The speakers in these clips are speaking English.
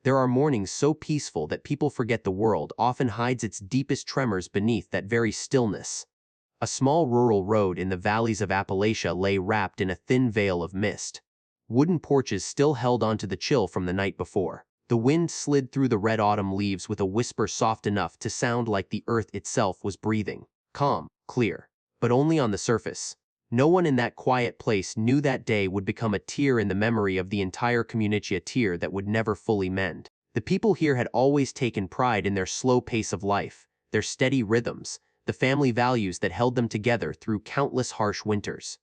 There are mornings so peaceful that people forget the world often hides its deepest tremors beneath that very stillness. A small rural road in the valleys of Appalachia lay wrapped in a thin veil of mist. Wooden porches still held onto the chill from the night before. The wind slid through the red autumn leaves with a whisper soft enough to sound like the earth itself was breathing. Calm, clear, but only on the surface. No one in that quiet place knew that day would become a tear in the memory of the entire community, a tear that would never fully mend. The people here had always taken pride in their slow pace of life, their steady rhythms, the family values that held them together through countless harsh winters.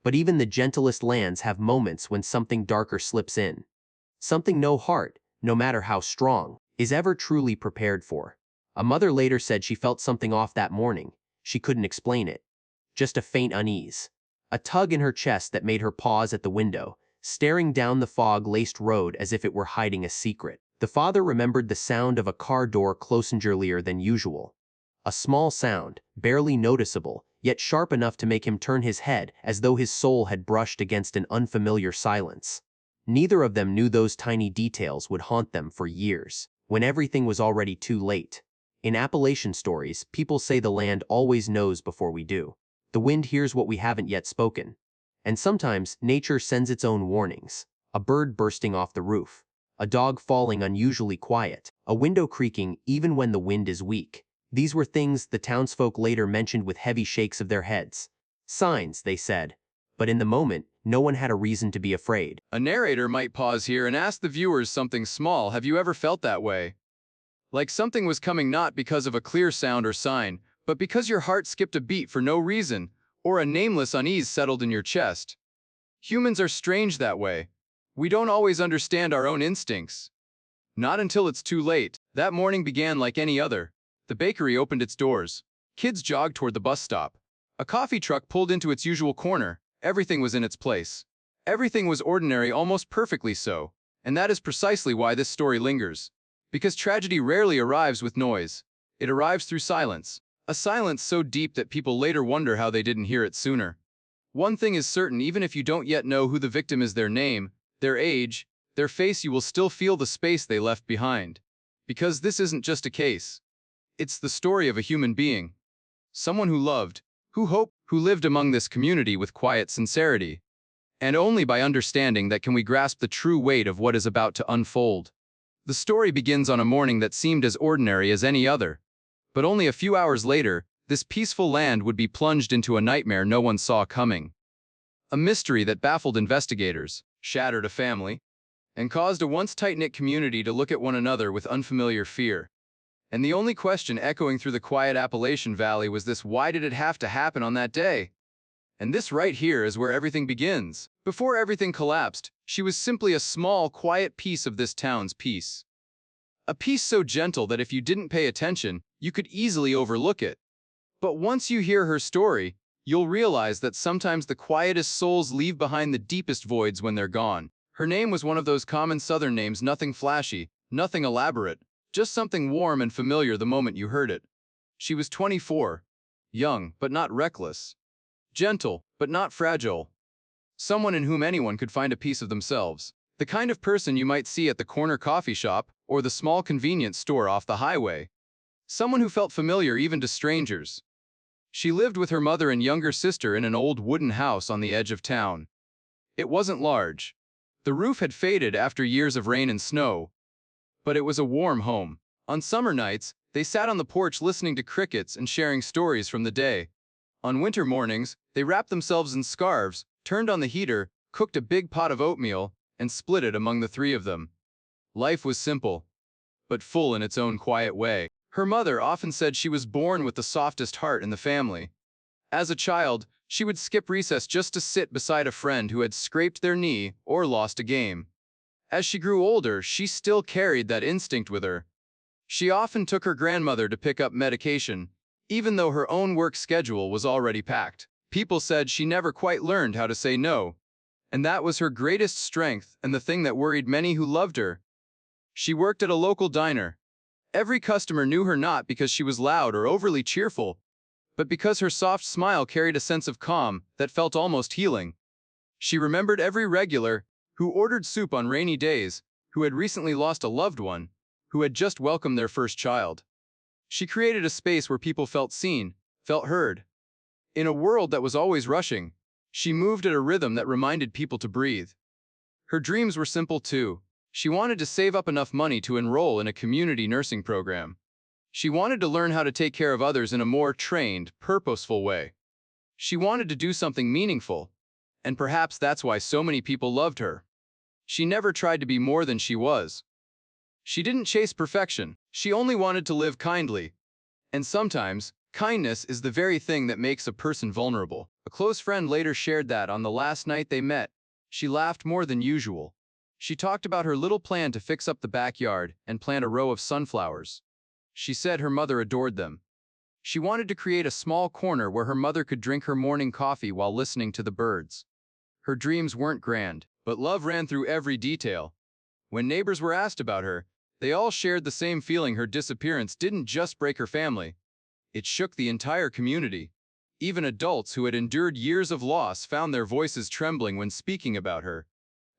But even the gentlest lands have moments when something darker slips in. Something no heart, no matter how strong, is ever truly prepared for. A mother later said she felt something off that morning. She couldn't explain it. Just a faint unease. A tug in her chest that made her pause at the window, staring down the fog-laced road as if it were hiding a secret. The father remembered the sound of a car door closing earlier than usual. A small sound, barely noticeable, yet sharp enough to make him turn his head as though his soul had brushed against an unfamiliar silence. Neither of them knew those tiny details would haunt them for years, when everything was already too late. In Appalachian stories, people say the land always knows before we do. The wind hears what we haven't yet spoken. And sometimes, nature sends its own warnings. A bird bursting off the roof. A dog falling unusually quiet. A window creaking even when the wind is weak. These were things the townsfolk later mentioned with heavy shakes of their heads. Signs, they said. But in the moment, no one had a reason to be afraid. A narrator might pause here and ask the viewers something small. Have you ever felt that way? Like something was coming not because of a clear sound or sign, but because your heart skipped a beat for no reason, or a nameless unease settled in your chest. Humans are strange that way. We don't always understand our own instincts. Not until it's too late. That morning began like any other. The bakery opened its doors. Kids jogged toward the bus stop. A coffee truck pulled into its usual corner. Everything was in its place. Everything was ordinary, almost perfectly so. And that is precisely why this story lingers. Because tragedy rarely arrives with noise. It arrives through silence. A silence so deep that people later wonder how they didn't hear it sooner. One thing is certain, even if you don't yet know who the victim is, their name, their age, their face, you will still feel the space they left behind. Because this isn't just a case. It's the story of a human being. Someone who loved, who hoped, who lived among this community with quiet sincerity. And only by understanding that can we grasp the true weight of what is about to unfold. The story begins on a morning that seemed as ordinary as any other. But only a few hours later, this peaceful land would be plunged into a nightmare no one saw coming. A mystery that baffled investigators, shattered a family, and caused a once tight-knit community to look at one another with unfamiliar fear. And the only question echoing through the quiet Appalachian Valley was this: why did it have to happen on that day? And this right here is where everything begins. Before everything collapsed, she was simply a small, quiet piece of this town's peace. A piece so gentle that if you didn't pay attention, you could easily overlook it. But once you hear her story, you'll realize that sometimes the quietest souls leave behind the deepest voids when they're gone. Her name was one of those common Southern names, nothing flashy, nothing elaborate, just something warm and familiar the moment you heard it. She was 24, young but not reckless, gentle but not fragile, someone in whom anyone could find a piece of themselves. The kind of person you might see at the corner coffee shop or the small convenience store off the highway. Someone who felt familiar even to strangers. She lived with her mother and younger sister in an old wooden house on the edge of town. It wasn't large. The roof had faded after years of rain and snow, but it was a warm home. On summer nights, they sat on the porch listening to crickets and sharing stories from the day. On winter mornings, they wrapped themselves in scarves, turned on the heater, cooked a big pot of oatmeal, and split it among the three of them. Life was simple, but full in its own quiet way. Her mother often said she was born with the softest heart in the family. As a child, she would skip recess just to sit beside a friend who had scraped their knee or lost a game. As she grew older, she still carried that instinct with her. She often took her grandmother to pick up medication, even though her own work schedule was already packed. People said she never quite learned how to say no, and that was her greatest strength and the thing that worried many who loved her. She worked at a local diner. Every customer knew her not because she was loud or overly cheerful, but because her soft smile carried a sense of calm that felt almost healing. She remembered every regular who ordered soup on rainy days, who had recently lost a loved one, who had just welcomed their first child. She created a space where people felt seen, felt heard. In a world that was always rushing, she moved at a rhythm that reminded people to breathe. Her dreams were simple too. She wanted to save up enough money to enroll in a community nursing program. She wanted to learn how to take care of others in a more trained, purposeful way. She wanted to do something meaningful, and perhaps that's why so many people loved her. She never tried to be more than she was. She didn't chase perfection, she only wanted to live kindly. And sometimes, kindness is the very thing that makes a person vulnerable. A close friend later shared that on the last night they met, she laughed more than usual. She talked about her little plan to fix up the backyard and plant a row of sunflowers. She said her mother adored them. She wanted to create a small corner where her mother could drink her morning coffee while listening to the birds. Her dreams weren't grand, but love ran through every detail. When neighbors were asked about her, they all shared the same feeling. Her disappearance didn't just break her family. It shook the entire community. Even adults who had endured years of loss found their voices trembling when speaking about her.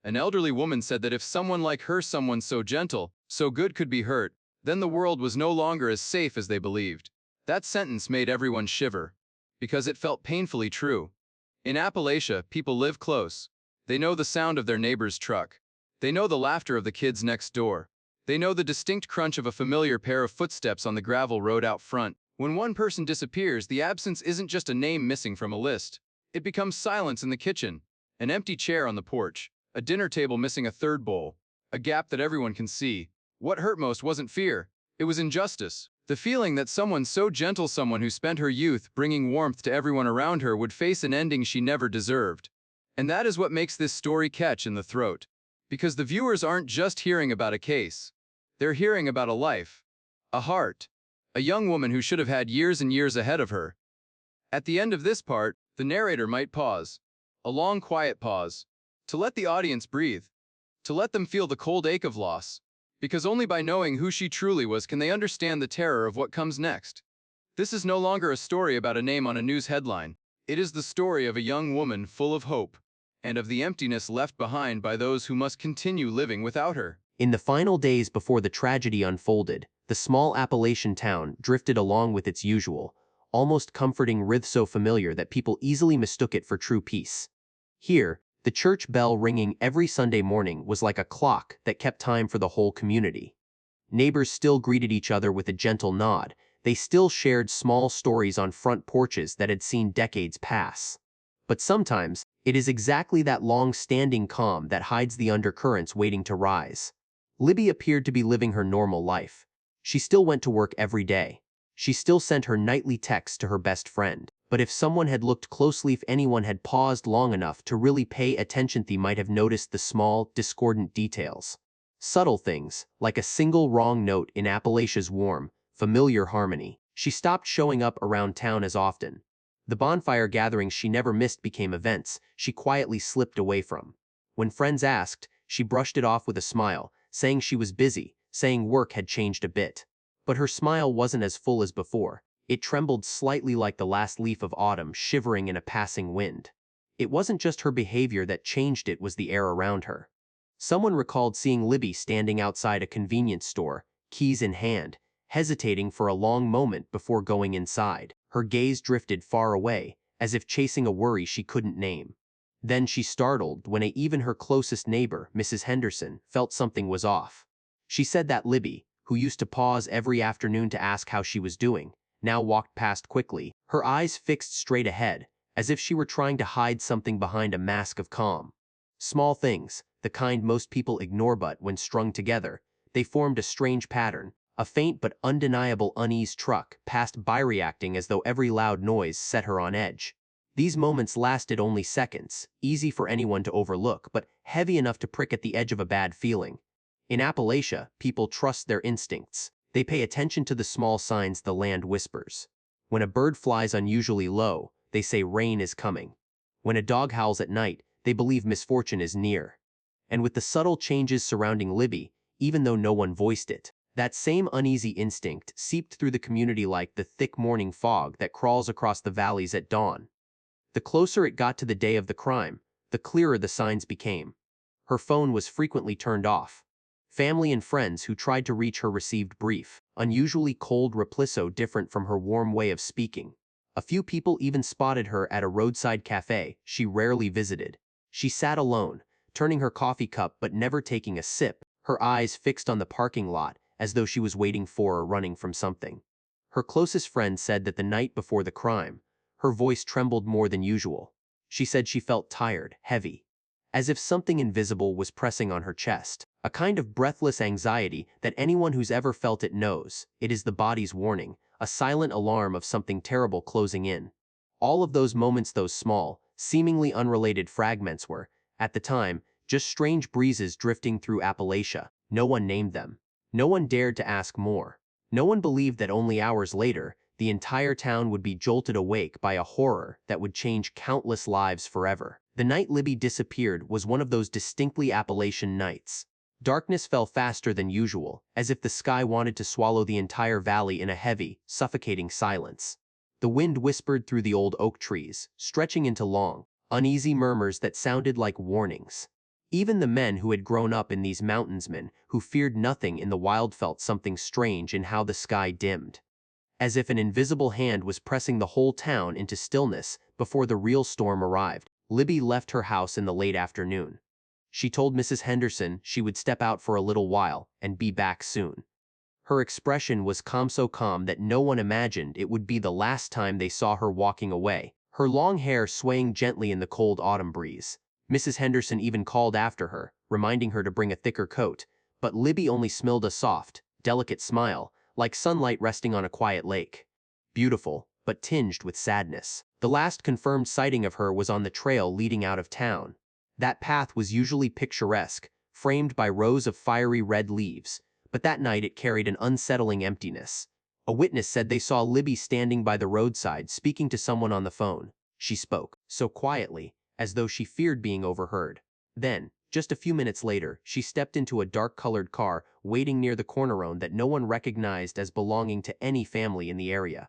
An elderly woman said that if someone like her, someone so gentle, so good could be hurt, then the world was no longer as safe as they believed. That sentence made everyone shiver, because it felt painfully true. In Appalachia, people live close. They know the sound of their neighbor's truck. They know the laughter of the kids next door. They know the distinct crunch of a familiar pair of footsteps on the gravel road out front. When one person disappears, the absence isn't just a name missing from a list. It becomes silence in the kitchen, an empty chair on the porch, a dinner table missing a third bowl, a gap that everyone can see. What hurt most wasn't fear, it was injustice. The feeling that someone so gentle, someone who spent her youth bringing warmth to everyone around her, would face an ending she never deserved. And that is what makes this story catch in the throat. Because the viewers aren't just hearing about a case. They're hearing about a life, a heart, a young woman who should have had years and years ahead of her. At the end of this part, the narrator might pause, a long quiet pause, to let the audience breathe, to let them feel the cold ache of loss. Because only by knowing who she truly was can they understand the terror of what comes next. This is no longer a story about a name on a news headline. It is the story of a young woman full of hope, and of the emptiness left behind by those who must continue living without her. In the final days before the tragedy unfolded, the small Appalachian town drifted along with its usual, almost comforting rhythm, so familiar that people easily mistook it for true peace. Here, the church bell ringing every Sunday morning was like a clock that kept time for the whole community. Neighbors still greeted each other with a gentle nod. They still shared small stories on front porches that had seen decades pass. But sometimes, it is exactly that long-standing calm that hides the undercurrents waiting to rise. Libby appeared to be living her normal life. She still went to work every day. She still sent her nightly texts to her best friend. But if someone had looked closely, if anyone had paused long enough to really pay attention, they might have noticed the small, discordant details. Subtle things, like a single wrong note in Appalachia's warm, familiar harmony. She stopped showing up around town as often. The bonfire gatherings she never missed became events she quietly slipped away from. When friends asked, she brushed it off with a smile, saying she was busy, saying work had changed a bit. But her smile wasn't as full as before. It trembled slightly like the last leaf of autumn shivering in a passing wind. It wasn't just her behavior that changed, it was the air around her. Someone recalled seeing Libby standing outside a convenience store, keys in hand, hesitating for a long moment before going inside. Her gaze drifted far away, as if chasing a worry she couldn't name. Then she startled when even her closest neighbor, Mrs. Henderson, felt something was off. She said that Libby, who used to pause every afternoon to ask how she was doing, now walked past quickly, her eyes fixed straight ahead, as if she were trying to hide something behind a mask of calm. Small things, the kind most people ignore, but when strung together, they formed a strange pattern. A faint but undeniable unease. Truck passed by, reacting as though every loud noise set her on edge. These moments lasted only seconds, easy for anyone to overlook, but heavy enough to prick at the edge of a bad feeling. In Appalachia, people trust their instincts. They pay attention to the small signs the land whispers. When a bird flies unusually low, they say rain is coming. When a dog howls at night, they believe misfortune is near. And with the subtle changes surrounding Libby, even though no one voiced it, that same uneasy instinct seeped through the community like the thick morning fog that crawls across the valleys at dawn. The closer it got to the day of the crime, the clearer the signs became. Her phone was frequently turned off. Family and friends who tried to reach her received brief, unusually cold replies different from her warm way of speaking. A few people even spotted her at a roadside cafe she rarely visited. She sat alone, turning her coffee cup but never taking a sip, her eyes fixed on the parking lot as though she was waiting for or running from something. Her closest friend said that the night before the crime, her voice trembled more than usual. She said she felt tired, heavy, as if something invisible was pressing on her chest. A kind of breathless anxiety that anyone who's ever felt it knows. It is the body's warning, a silent alarm of something terrible closing in. All of those moments, those small, seemingly unrelated fragments were, at the time, just strange breezes drifting through Appalachia. No one named them. No one dared to ask more. No one believed that only hours later, the entire town would be jolted awake by a horror that would change countless lives forever. The night Libby disappeared was one of those distinctly Appalachian nights. Darkness fell faster than usual, as if the sky wanted to swallow the entire valley in a heavy, suffocating silence. The wind whispered through the old oak trees, stretching into long, uneasy murmurs that sounded like warnings. Even the men who had grown up in these mountainsmen, who feared nothing in the wild, felt something strange in how the sky dimmed. As if an invisible hand was pressing the whole town into stillness before the real storm arrived. Libby left her house in the late afternoon. She told Mrs. Henderson she would step out for a little while and be back soon. Her expression was calm, so calm that no one imagined it would be the last time they saw her walking away, her long hair swaying gently in the cold autumn breeze. Mrs. Henderson even called after her, reminding her to bring a thicker coat, but Libby only smiled, a soft, delicate smile, like sunlight resting on a quiet lake. Beautiful, but tinged with sadness. The last confirmed sighting of her was on the trail leading out of town. That path was usually picturesque, framed by rows of fiery red leaves, but that night it carried an unsettling emptiness. A witness said they saw Libby standing by the roadside speaking to someone on the phone. She spoke, so quietly, as though she feared being overheard. Then, just a few minutes later, she stepped into a dark-colored car waiting near the cornerstone that no one recognized as belonging to any family in the area.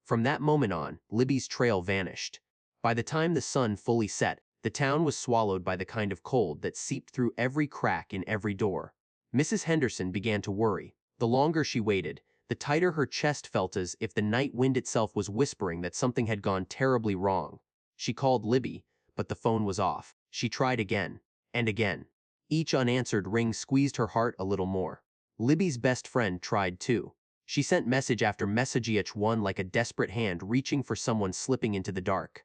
From that moment on, Libby's trail vanished. By the time the sun fully set, the town was swallowed by the kind of cold that seeped through every crack in every door. Mrs. Henderson began to worry. The longer she waited, the tighter her chest felt, as if the night wind itself was whispering that something had gone terribly wrong. She called Libby, but the phone was off. She tried again, and again. Each unanswered ring squeezed her heart a little more. Libby's best friend tried too. She sent message after message, each one like a desperate hand reaching for someone slipping into the dark.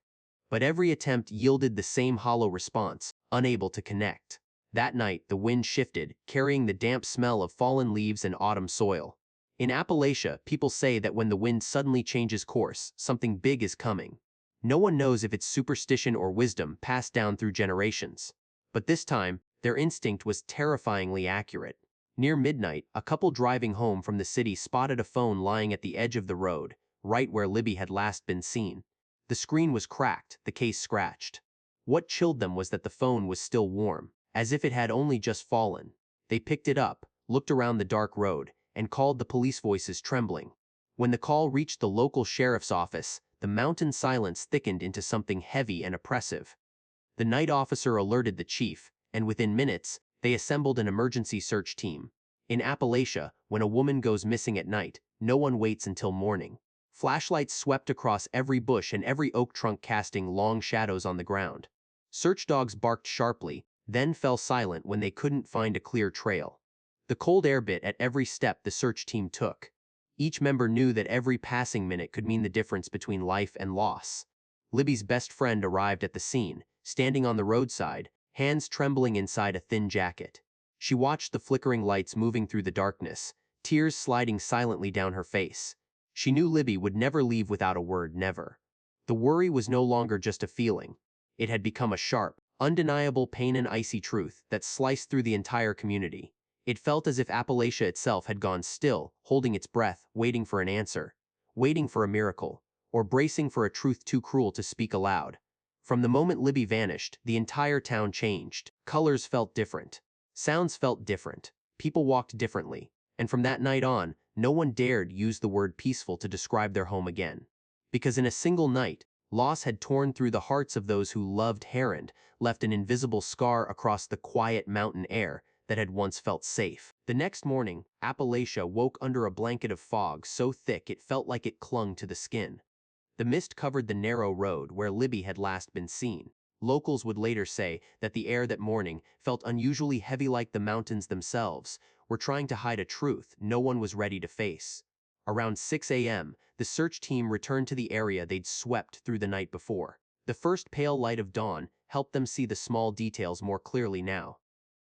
But every attempt yielded the same hollow response, unable to connect. That night, the wind shifted, carrying the damp smell of fallen leaves and autumn soil. In Appalachia, people say that when the wind suddenly changes course, something big is coming. No one knows if it's superstition or wisdom passed down through generations. But this time, their instinct was terrifyingly accurate. Near midnight, a couple driving home from the city spotted a phone lying at the edge of the road, right where Libby had last been seen. The screen was cracked, the case scratched. What chilled them was that the phone was still warm, as if it had only just fallen. They picked it up, looked around the dark road, and called the police, voices trembling. When the call reached the local sheriff's office, the mountain silence thickened into something heavy and oppressive. The night officer alerted the chief, and within minutes, they assembled an emergency search team. In Appalachia, when a woman goes missing at night, no one waits until morning. Flashlights swept across every bush and every oak trunk, casting long shadows on the ground. Search dogs barked sharply, then fell silent when they couldn't find a clear trail. The cold air bit at every step the search team took. Each member knew that every passing minute could mean the difference between life and loss. Libby's best friend arrived at the scene, standing on the roadside, hands trembling inside a thin jacket. She watched the flickering lights moving through the darkness, tears sliding silently down her face. She knew Libby would never leave without a word, never. The worry was no longer just a feeling. It had become a sharp, undeniable pain, and icy truth that sliced through the entire community. It felt as if Appalachia itself had gone still, holding its breath, waiting for an answer, waiting for a miracle, or bracing for a truth too cruel to speak aloud. From the moment Libby vanished, the entire town changed. Colors felt different. Sounds felt different. People walked differently. And from that night on, no one dared use the word peaceful to describe their home again. Because in a single night, loss had torn through the hearts of those who loved her and left an invisible scar across the quiet mountain air that had once felt safe. The next morning, Appalachia woke under a blanket of fog so thick it felt like it clung to the skin. The mist covered the narrow road where Libby had last been seen. Locals would later say that the air that morning felt unusually heavy, like the mountains themselves were trying to hide a truth no one was ready to face. Around 6 a.m., the search team returned to the area they'd swept through the night before. The first pale light of dawn helped them see the small details more clearly now.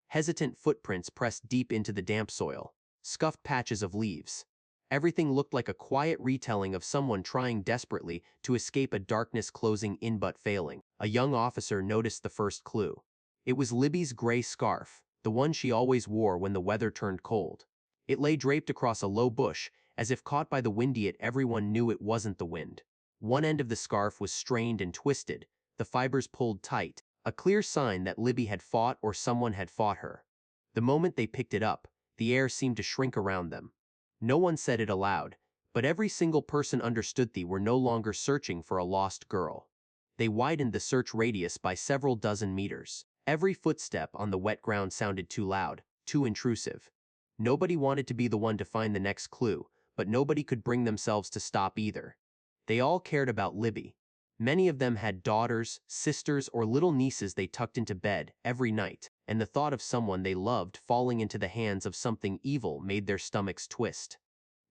Hesitant footprints pressed deep into the damp soil, scuffed patches of leaves. Everything looked like a quiet retelling of someone trying desperately to escape a darkness closing in but failing. A young officer noticed the first clue. It was Libby's gray scarf, the one she always wore when the weather turned cold. It lay draped across a low bush, as if caught by the wind, yet everyone knew it wasn't the wind. One end of the scarf was strained and twisted, the fibers pulled tight, a clear sign that Libby had fought or someone had fought her. The moment they picked it up, the air seemed to shrink around them. No one said it aloud, but every single person understood they were no longer searching for a lost girl. They widened the search radius by several dozen meters. Every footstep on the wet ground sounded too loud, too intrusive. Nobody wanted to be the one to find the next clue, but nobody could bring themselves to stop either. They all cared about Libby. Many of them had daughters, sisters, or little nieces they tucked into bed every night, and the thought of someone they loved falling into the hands of something evil made their stomachs twist.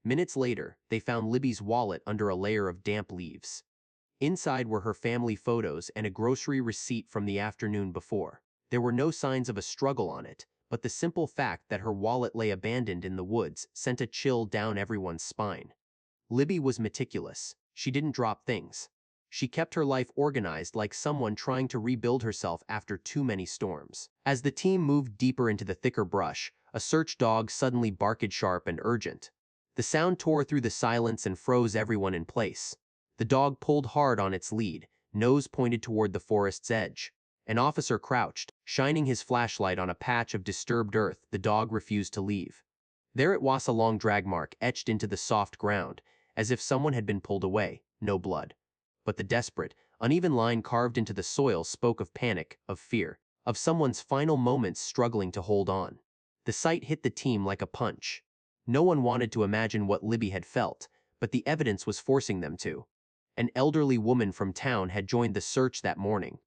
Minutes later, they found Libby's wallet under a layer of damp leaves. Inside were her family photos and a grocery receipt from the afternoon before. There were no signs of a struggle on it, but the simple fact that her wallet lay abandoned in the woods sent a chill down everyone's spine. Libby was meticulous. She didn't drop things. She kept her life organized, like someone trying to rebuild herself after too many storms. As the team moved deeper into the thicker brush, a search dog suddenly barked sharp and urgent. The sound tore through the silence and froze everyone in place. The dog pulled hard on its lead, nose pointed toward the forest's edge. An officer crouched, shining his flashlight on a patch of disturbed earth. The dog refused to leave. There it was, a long drag mark etched into the soft ground, as if someone had been pulled away. No blood. But the desperate, uneven line carved into the soil spoke of panic, of fear, of someone's final moments struggling to hold on. The sight hit the team like a punch. No one wanted to imagine what Libby had felt, but the evidence was forcing them to. An elderly woman from town had joined the search that morning.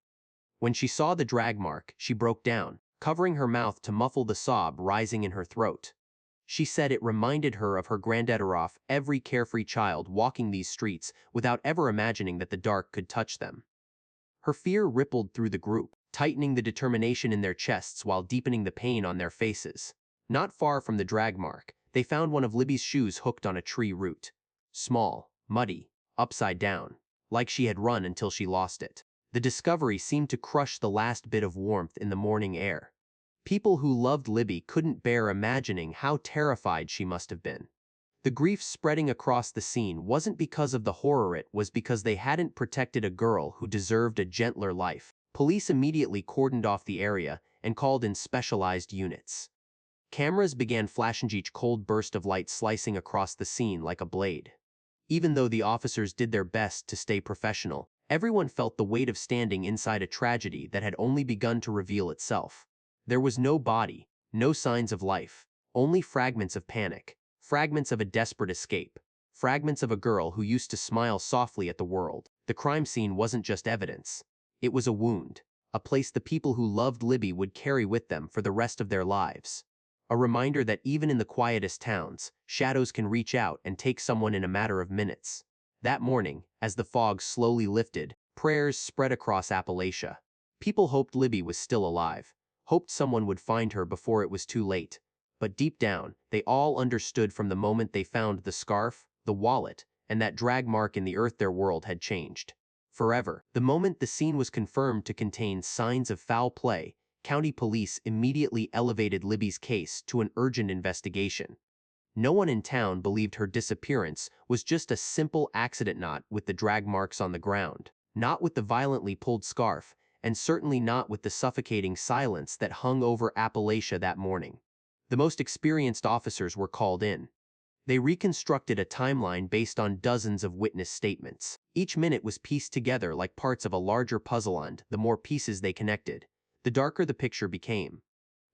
When she saw the drag mark, she broke down, covering her mouth to muffle the sob rising in her throat. She said it reminded her of her granddaughter, every carefree child walking these streets without ever imagining that the dark could touch them. Her fear rippled through the group, tightening the determination in their chests while deepening the pain on their faces. Not far from the drag mark, they found one of Libby's shoes hooked on a tree root. Small, muddy, upside down, like she had run until she lost it. The discovery seemed to crush the last bit of warmth in the morning air. People who loved Libby couldn't bear imagining how terrified she must have been. The grief spreading across the scene wasn't because of the horror, it was because they hadn't protected a girl who deserved a gentler life. Police immediately cordoned off the area and called in specialized units. Cameras began flashing, each cold burst of light slicing across the scene like a blade. Even though the officers did their best to stay professional, everyone felt the weight of standing inside a tragedy that had only begun to reveal itself. There was no body, no signs of life, only fragments of panic, fragments of a desperate escape, fragments of a girl who used to smile softly at the world. The crime scene wasn't just evidence. It was a wound, a place the people who loved Libby would carry with them for the rest of their lives. A reminder that even in the quietest towns, shadows can reach out and take someone in a matter of minutes. That morning, as the fog slowly lifted, prayers spread across Appalachia. People hoped Libby was still alive, hoped someone would find her before it was too late. But deep down, they all understood from the moment they found the scarf, the wallet, and that drag mark in the earth, their world had changed. Forever. The moment the scene was confirmed to contain signs of foul play, county police immediately elevated Libby's case to an urgent investigation. No one in town believed her disappearance was just a simple accident, not with the drag marks on the ground, not with the violently pulled scarf, and certainly not with the suffocating silence that hung over Appalachia that morning. The most experienced officers were called in. They reconstructed a timeline based on dozens of witness statements. Each minute was pieced together like parts of a larger puzzle, and the more pieces they connected, the darker the picture became.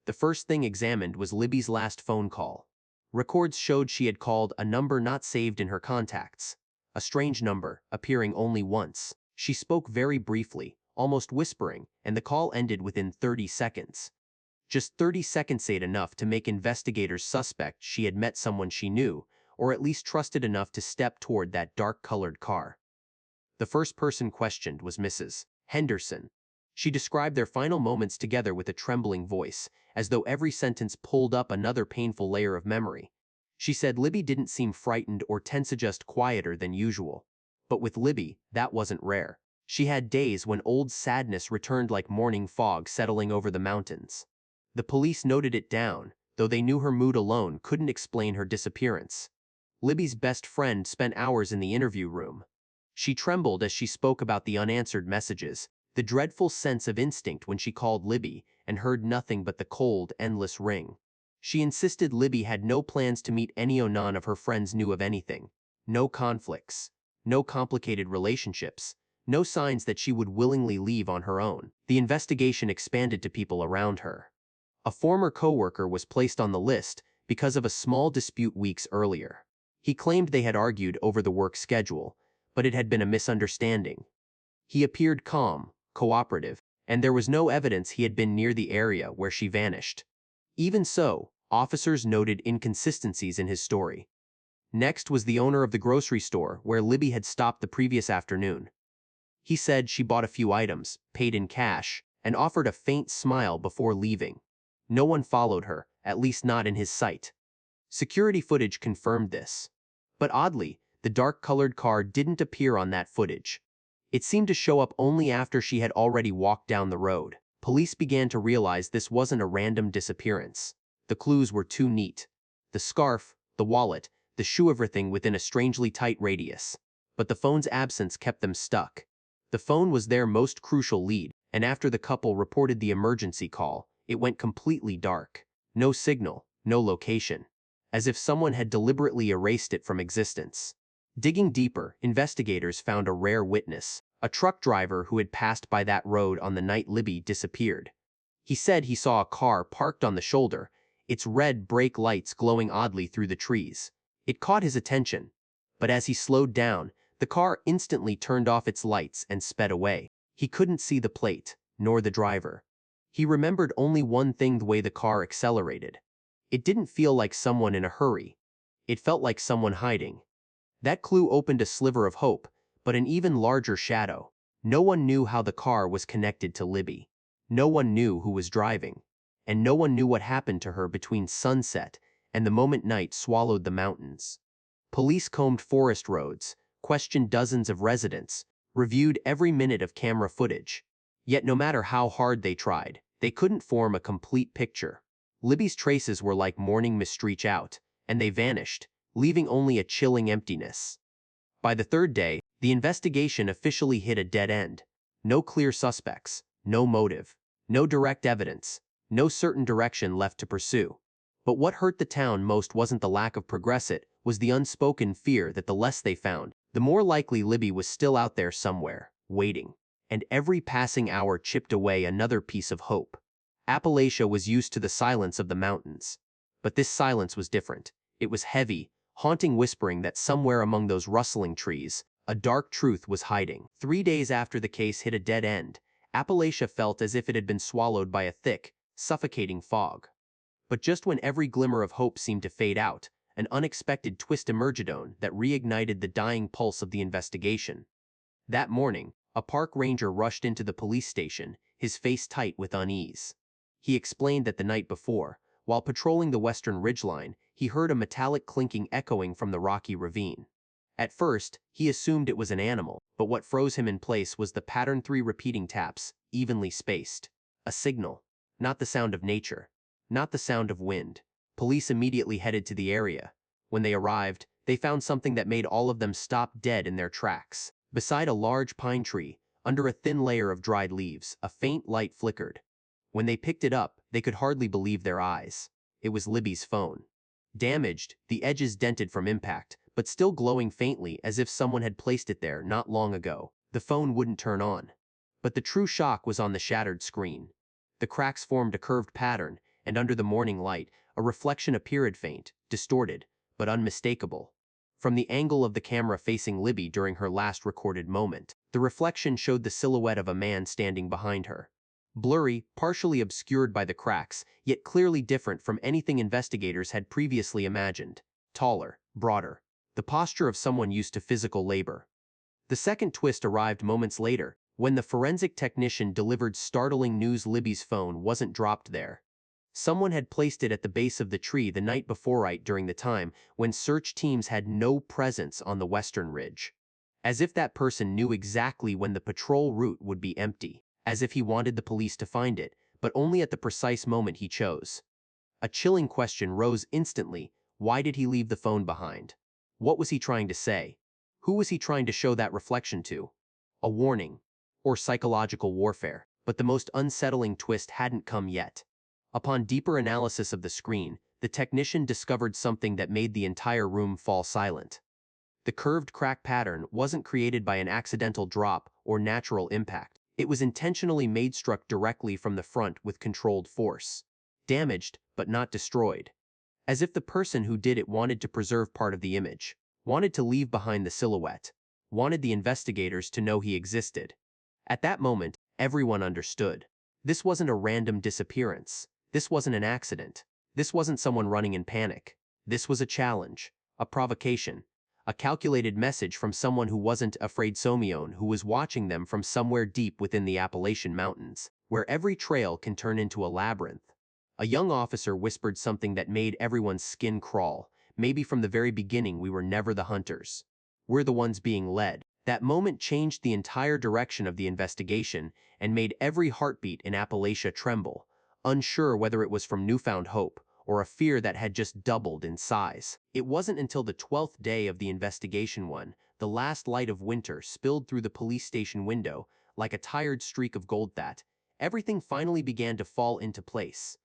The first thing examined was Libby's last phone call. Records showed she had called a number not saved in her contacts. A strange number, appearing only once. She spoke very briefly, almost whispering, and the call ended within 30 seconds. Just 30 seconds said enough to make investigators suspect she had met someone she knew, or at least trusted enough to step toward that dark-colored car. The first person questioned was Mrs. Henderson. She described their final moments together with a trembling voice, as though every sentence pulled up another painful layer of memory. She said Libby didn't seem frightened or tense, just quieter than usual. But with Libby, that wasn't rare. She had days when old sadness returned like morning fog settling over the mountains. The police noted it down, though they knew her mood alone couldn't explain her disappearance. Libby's best friend spent hours in the interview room. She trembled as she spoke about the unanswered messages, the dreadful sense of instinct when she called Libby and heard nothing but the cold, endless ring. She insisted Libby had no plans to meet any, or none of her friends knew of anything. No conflicts, no complicated relationships, no signs that she would willingly leave on her own. The investigation expanded to people around her. A former coworker was placed on the list because of a small dispute weeks earlier. He claimed they had argued over the work schedule, but it had been a misunderstanding. He appeared calm, cooperative, and there was no evidence he had been near the area where she vanished. Even so, officers noted inconsistencies in his story. Next was the owner of the grocery store where Libby had stopped the previous afternoon. He said she bought a few items, paid in cash, and offered a faint smile before leaving. No one followed her, at least not in his sight. Security footage confirmed this. But oddly, the dark-colored car didn't appear on that footage. It seemed to show up only after she had already walked down the road. Police began to realize this wasn't a random disappearance. The clues were too neat. The scarf, the wallet, the shoe, everything within a strangely tight radius. But the phone's absence kept them stuck. The phone was their most crucial lead, and after the couple reported the emergency call, it went completely dark. No signal, no location. As if someone had deliberately erased it from existence. Digging deeper, investigators found a rare witness, a truck driver who had passed by that road on the night Libby disappeared. He said he saw a car parked on the shoulder, its red brake lights glowing oddly through the trees. It caught his attention, but as he slowed down, the car instantly turned off its lights and sped away. He couldn't see the plate, nor the driver. He remembered only one thing: the way the car accelerated. It didn't feel like someone in a hurry. It felt like someone hiding. That clue opened a sliver of hope, but an even larger shadow. No one knew how the car was connected to Libby. No one knew who was driving. And no one knew what happened to her between sunset and the moment night swallowed the mountains. Police combed forest roads, questioned dozens of residents, reviewed every minute of camera footage. Yet no matter how hard they tried, they couldn't form a complete picture. Libby's traces were like morning mist reach out, and they vanished, leaving only a chilling emptiness. By the third day, the investigation officially hit a dead end. No clear suspects, no motive, no direct evidence, no certain direction left to pursue. But what hurt the town most wasn't the lack of progress, it was the unspoken fear that the less they found, the more likely Libby was still out there somewhere, waiting. And every passing hour chipped away another piece of hope. Appalachia was used to the silence of the mountains. But this silence was different. It was heavy, haunting, whispering that somewhere among those rustling trees, a dark truth was hiding. 3 days after the case hit a dead end, Appalachia felt as if it had been swallowed by a thick, suffocating fog. But just when every glimmer of hope seemed to fade out, an unexpected twist emerged that reignited the dying pulse of the investigation. That morning, a park ranger rushed into the police station, his face tight with unease. He explained that the night before, while patrolling the western ridgeline, he heard a metallic clinking echoing from the rocky ravine. At first, he assumed it was an animal, but what froze him in place was the pattern: 3 repeating taps, evenly spaced. A signal. Not the sound of nature. Not the sound of wind. Police immediately headed to the area. When they arrived, they found something that made all of them stop dead in their tracks. Beside a large pine tree, under a thin layer of dried leaves, a faint light flickered. When they picked it up, they could hardly believe their eyes. It was Libby's phone. Damaged, the edges dented from impact, but still glowing faintly as if someone had placed it there not long ago. The phone wouldn't turn on. But the true shock was on the shattered screen. The cracks formed a curved pattern, and under the morning light, a reflection appeared faint, distorted, but unmistakable. From the angle of the camera facing Libby during her last recorded moment, the reflection showed the silhouette of a man standing behind her. Blurry, partially obscured by the cracks, yet clearly different from anything investigators had previously imagined. Taller, broader. The posture of someone used to physical labor. The second twist arrived moments later, when the forensic technician delivered startling news. Libby's phone wasn't dropped there. Someone had placed it at the base of the tree the night before, right during the time when search teams had no presence on the western ridge. As if that person knew exactly when the patrol route would be empty, as if he wanted the police to find it, but only at the precise moment he chose. A chilling question rose instantly: why did he leave the phone behind? What was he trying to say? Who was he trying to show that reflection to? A warning, or psychological warfare? But the most unsettling twist hadn't come yet. Upon deeper analysis of the screen, the technician discovered something that made the entire room fall silent. The curved crack pattern wasn't created by an accidental drop or natural impact. It was intentionally made, struck directly from the front with controlled force. Damaged, but not destroyed. As if the person who did it wanted to preserve part of the image, wanted to leave behind the silhouette, wanted the investigators to know he existed. At that moment, everyone understood. This wasn't a random disappearance. This wasn't an accident. This wasn't someone running in panic. This was a challenge, a provocation, a calculated message from someone who wasn't afraid, someone who was watching them from somewhere deep within the Appalachian Mountains, where every trail can turn into a labyrinth. A young officer whispered something that made everyone's skin crawl. Maybe from the very beginning we were never the hunters. We're the ones being led. That moment changed the entire direction of the investigation and made every heartbeat in Appalachia tremble, unsure whether it was from newfound hope or a fear that had just doubled in size. It wasn't until the 12th day of the investigation when the last light of winter spilled through the police station window like a tired streak of gold that everything finally began to fall into place.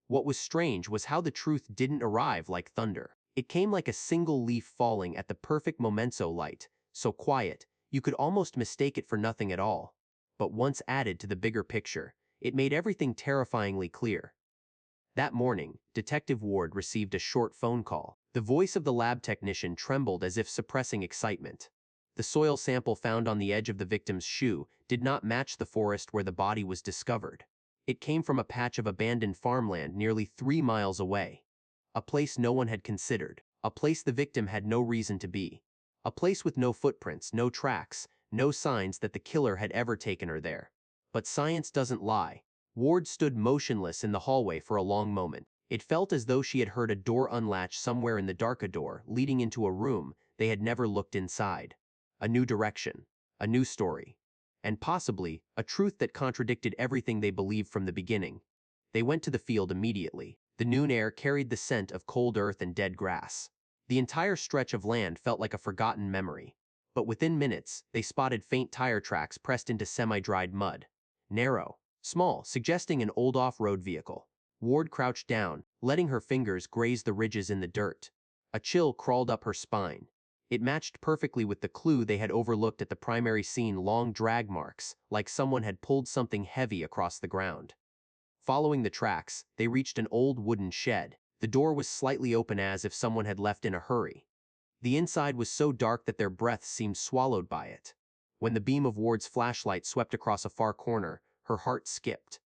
What was strange was how the truth didn't arrive like thunder. It came like a single leaf falling at the perfect memento, light, so quiet, you could almost mistake it for nothing at all. But once added to the bigger picture, it made everything terrifyingly clear. That morning, Detective Ward received a short phone call. The voice of the lab technician trembled as if suppressing excitement. The soil sample found on the edge of the victim's shoe did not match the forest where the body was discovered. It came from a patch of abandoned farmland nearly 3 miles away. A place no one had considered. A place the victim had no reason to be. A place with no footprints, no tracks, no signs that the killer had ever taken her there. But science doesn't lie. Ward stood motionless in the hallway for a long moment. It felt as though she had heard a door unlatch somewhere in the dark, a door leading into a room they had never looked inside. A new direction, a new story, and possibly a truth that contradicted everything they believed from the beginning. They went to the field immediately. The noon air carried the scent of cold earth and dead grass. The entire stretch of land felt like a forgotten memory. But within minutes, they spotted faint tire tracks pressed into semi-dried mud. Narrow, small, suggesting an old off-road vehicle. Ward crouched down, letting her fingers graze the ridges in the dirt. A chill crawled up her spine. It matched perfectly with the clue they had overlooked at the primary scene: long drag marks, like someone had pulled something heavy across the ground. Following the tracks, they reached an old wooden shed. The door was slightly open as if someone had left in a hurry. The inside was so dark that their breaths seemed swallowed by it. When the beam of Ward's flashlight swept across a far corner, her heart skipped.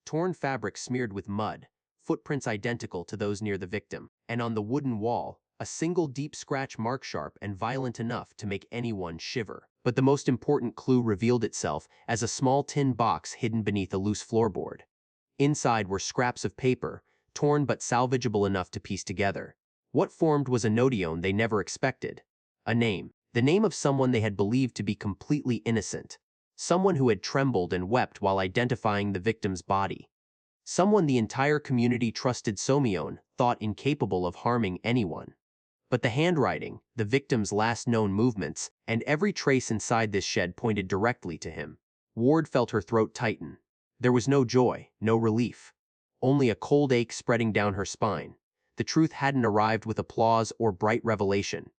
Torn fabric smeared with mud, footprints identical to those near the victim, and on the wooden wall, a single deep scratch mark, sharp and violent enough to make anyone shiver. But the most important clue revealed itself as a small tin box hidden beneath a loose floorboard. Inside were scraps of paper, torn but salvageable enough to piece together. What formed was a notion they never expected. A name. The name of someone they had believed to be completely innocent. Someone who had trembled and wept while identifying the victim's body. Someone the entire community trusted, Somion thought incapable of harming anyone. But the handwriting, the victim's last known movements, and every trace inside this shed pointed directly to him. Ward felt her throat tighten. There was no joy, no relief. Only a cold ache spreading down her spine. The truth hadn't arrived with applause or bright revelation.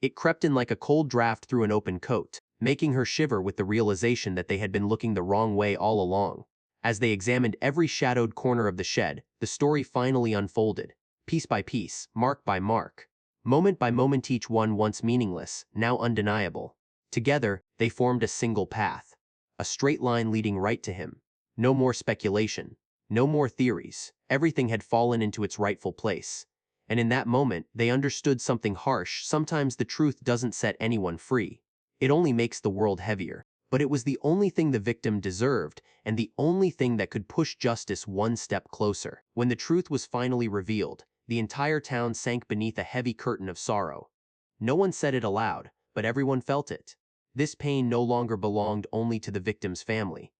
It crept in like a cold draft through an open coat, making her shiver with the realization that they had been looking the wrong way all along. As they examined every shadowed corner of the shed, the story finally unfolded, piece by piece, mark by mark. Moment by moment, each one once meaningless, now undeniable. Together, they formed a single path. A straight line leading right to him. No more speculation. No more theories. Everything had fallen into its rightful place. And in that moment, they understood something harsh. Sometimes the truth doesn't set anyone free. It only makes the world heavier. But it was the only thing the victim deserved, and the only thing that could push justice one step closer. When the truth was finally revealed, the entire town sank beneath a heavy curtain of sorrow. No one said it aloud, but everyone felt it. This pain no longer belonged only to the victim's family.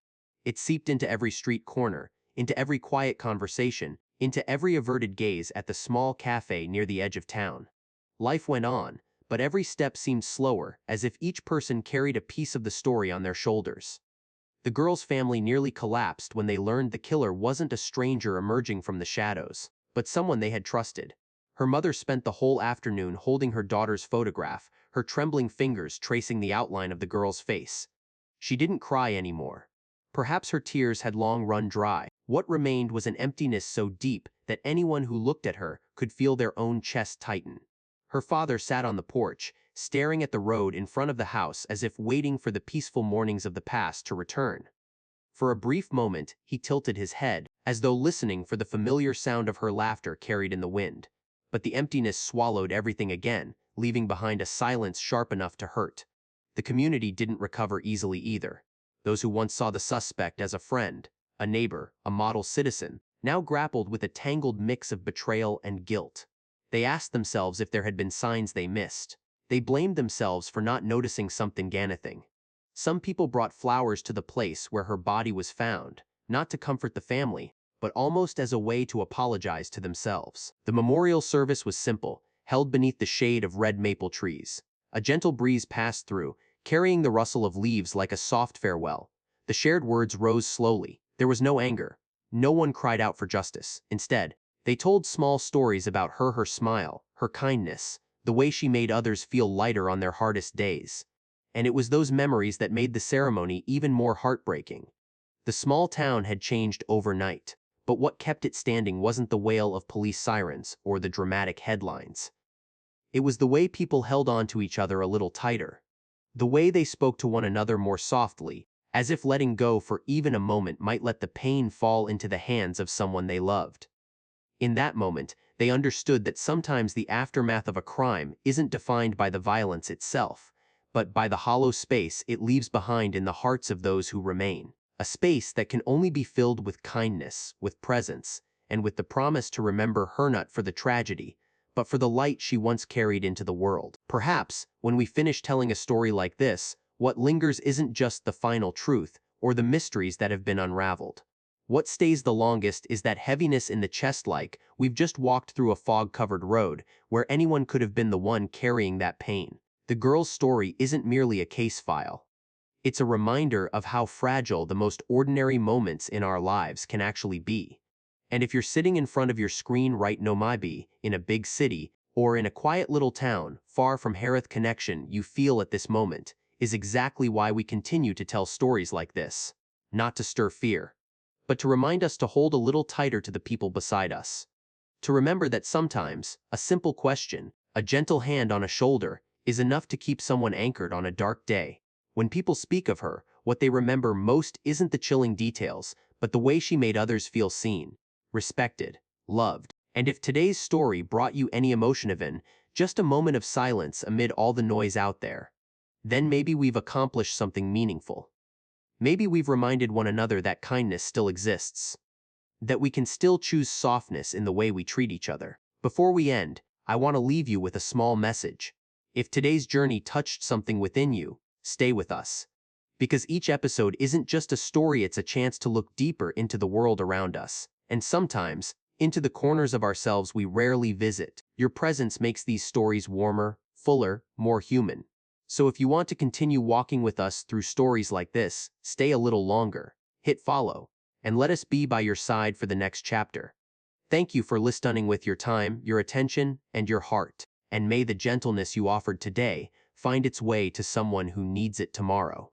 It seeped into every street corner, into every quiet conversation, into every averted gaze at the small cafe near the edge of town. Life went on, but every step seemed slower, as if each person carried a piece of the story on their shoulders. The girl's family nearly collapsed when they learned the killer wasn't a stranger emerging from the shadows, but someone they had trusted. Her mother spent the whole afternoon holding her daughter's photograph, her trembling fingers tracing the outline of the girl's face. She didn't cry anymore. Perhaps her tears had long run dry. What remained was an emptiness so deep that anyone who looked at her could feel their own chest tighten. Her father sat on the porch, staring at the road in front of the house as if waiting for the peaceful mornings of the past to return. For a brief moment, he tilted his head, as though listening for the familiar sound of her laughter carried in the wind. But the emptiness swallowed everything again, leaving behind a silence sharp enough to hurt. The community didn't recover easily either. Those who once saw the suspect as a friend, a neighbor, a model citizen, now grappled with a tangled mix of betrayal and guilt. They asked themselves if there had been signs they missed. They blamed themselves for not noticing something anything. Some people brought flowers to the place where her body was found, not to comfort the family, but almost as a way to apologize to themselves. The memorial service was simple, held beneath the shade of red maple trees. A gentle breeze passed through, carrying the rustle of leaves like a soft farewell. The shared words rose slowly. There was no anger. No one cried out for justice. Instead, they told small stories about her smile, her kindness, the way she made others feel lighter on their hardest days. And it was those memories that made the ceremony even more heartbreaking. The small town had changed overnight, but what kept it standing wasn't the wail of police sirens or the dramatic headlines. It was the way people held on to each other a little tighter. The way they spoke to one another more softly, as if letting go for even a moment might let the pain fall into the hands of someone they loved. In that moment, they understood that sometimes the aftermath of a crime isn't defined by the violence itself, but by the hollow space it leaves behind in the hearts of those who remain. A space that can only be filled with kindness, with presence, and with the promise to remember her not for the tragedy, but for the light she once carried into the world. Perhaps, when we finish telling a story like this, what lingers isn't just the final truth or the mysteries that have been unraveled. What stays the longest is that heaviness in the chest, like we've just walked through a fog-covered road where anyone could have been the one carrying that pain. The girl's story isn't merely a case file. It's a reminder of how fragile the most ordinary moments in our lives can actually be. And if you're sitting in front of your screen right now, maybe in a big city or in a quiet little town far from Harith, connection you feel at this moment is exactly why we continue to tell stories like this. Not to stir fear, but to remind us to hold a little tighter to the people beside us. To remember that sometimes, a simple question, a gentle hand on a shoulder, is enough to keep someone anchored on a dark day. When people speak of her, what they remember most isn't the chilling details, but the way she made others feel seen, respected, loved. And if today's story brought you any emotion, even just a moment of silence amid all the noise out there, then maybe we've accomplished something meaningful. Maybe we've reminded one another that kindness still exists, that we can still choose softness in the way we treat each other. Before we end, I want to leave you with a small message. If today's journey touched something within you, stay with us. Because each episode isn't just a story, it's a chance to look deeper into the world around us, and sometimes, into the corners of ourselves we rarely visit. Your presence makes these stories warmer, fuller, more human. So if you want to continue walking with us through stories like this, stay a little longer, hit follow, and let us be by your side for the next chapter. Thank you for listening with your time, your attention, and your heart, and may the gentleness you offered today find its way to someone who needs it tomorrow.